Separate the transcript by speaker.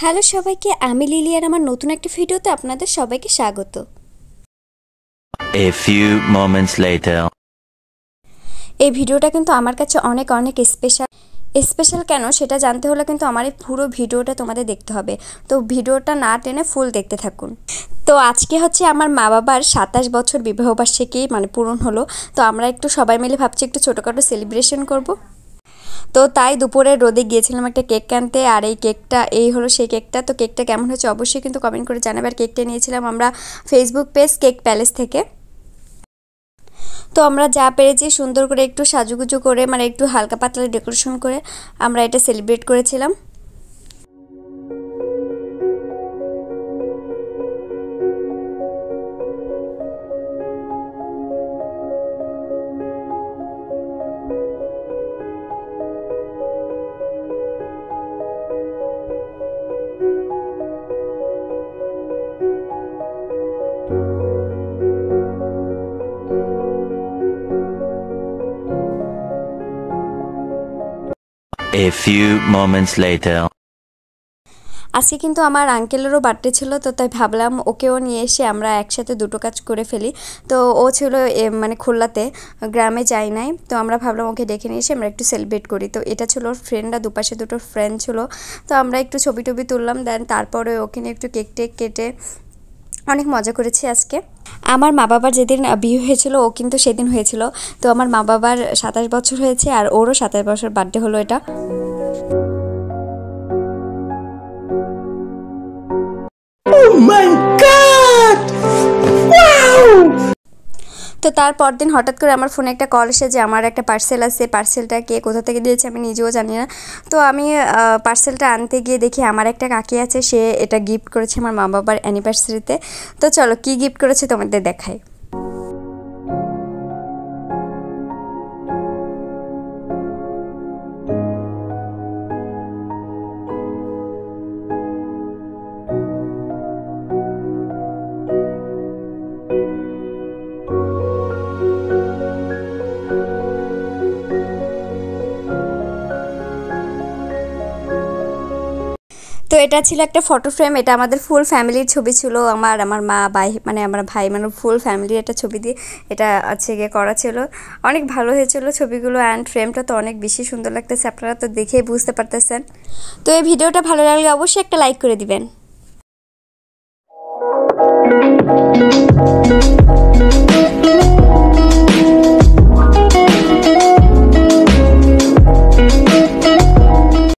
Speaker 1: Hello সবাইকে, আমি lily আর আমার নতুন একটা ভিডিওতে আপনাদের সবাইকে স্বাগত।
Speaker 2: A few moments later.
Speaker 1: এই ভিডিওটা কিন্তু আমার কাছে অনেক অনেক স্পেশাল কেন সেটা জানতে হলে কিন্তু আমার এই পুরো ভিডিওটা তোমাদের দেখতে হবে। তো ভিডিওটা না টেনে ফুল দেখতে থাকুন। তো আজকে হচ্ছে আমার মা বাবার 27 বছর বিবাহবার্ষিকী পূরণ হলো। তো আমরা একটু সবাই মিলে ভাবছি একটু ছোটোখাটো সেলিব্রেশন করব। তো তাই দুপুরে রোদে গিয়েছিলাম একটা কেক আনতে, আর এই হলো সেই কেকটা। তো কেকটা কেমন হচ্ছে অবশ্যই কিন্তু কমেন্ট করে জানাবে। আর কেকটা নিয়েছিলাম আমরা ফেসবুক পেজ কেক প্যালেস থেকে। তো আমরা যা পেরেছি সুন্দর করে একটু সাজুগুজু করে একটু হালকা পাতলা ডেকোরেশন করে আমরা এটা সেলিব্রেট করেছিলাম।
Speaker 2: A few moments later.
Speaker 1: আজকে কিন্তু আমার আঙ্কেলেরও বার্থডে ছিল, তো তাই ভাবলাম ওকেও নিয়ে এসে আমরা একসাথে দুটো কাজ করে ফেলি। তো ও ছিল খুলনাতে, গ্রামে যাই নাই। তো আমরা ভাবলাম ওকে ডেকে নিয়ে এসে আমরা একটু সেলিব্রেট করি। তো এটা ছিল ওর ফ্রেন্ডরা, দুপাশে দুটো ফ্রেন্ড ছিল। তো আমরা একটু ছবি টবি তুললাম, দেন তারপরে ওকে নিয়ে একটু কেক টেক কেটে অনেক মজা করেছি আজকে। আমার মা বাবার যেদিন বিয়ে হয়েছিল ও কিন্তু সেদিন হয়েছিল। তো আমার মা বাবার 27 বছর হয়েছে আর ওরও 27 বছর বার্থডে হলো এটা। তো তারপর দিন হঠাৎ করে আমার ফোনে একটা কল এসে যে আমার একটা পার্সেল আছে, পার্সেলটা কে কোথা থেকে দিয়েছে আমি নিজেও জানি না। তো আমি পার্সেলটা আনতে গিয়ে দেখি আমার একটা কাকি আছে, সে এটা গিফট করেছে আমার মা বাবার অ্যানিভার্সারিতে। তো চলো কি গিফট করেছে তোমাদের দেখাই। তো এটা ছিল একটা ফটো ফ্রেম, এটা আমাদের ফুল ফ্যামিলির ছবি ছিল, আমার মা ভাই আমার ভাই ফুল ফ্যামিলির একটা ছবি দিয়ে এটা আছে গিয়ে করা ছিল। অনেক ভালো হয়েছিল ছবিগুলো, অ্যান্ড ফ্রেমটা তো অনেক বেশি সুন্দর লাগতেছে, আপনারা তো দেখেই বুঝতে পারতেছেন। তো এই ভিডিওটা ভালো লাগলে অবশ্যই একটা লাইক করে দিবেন।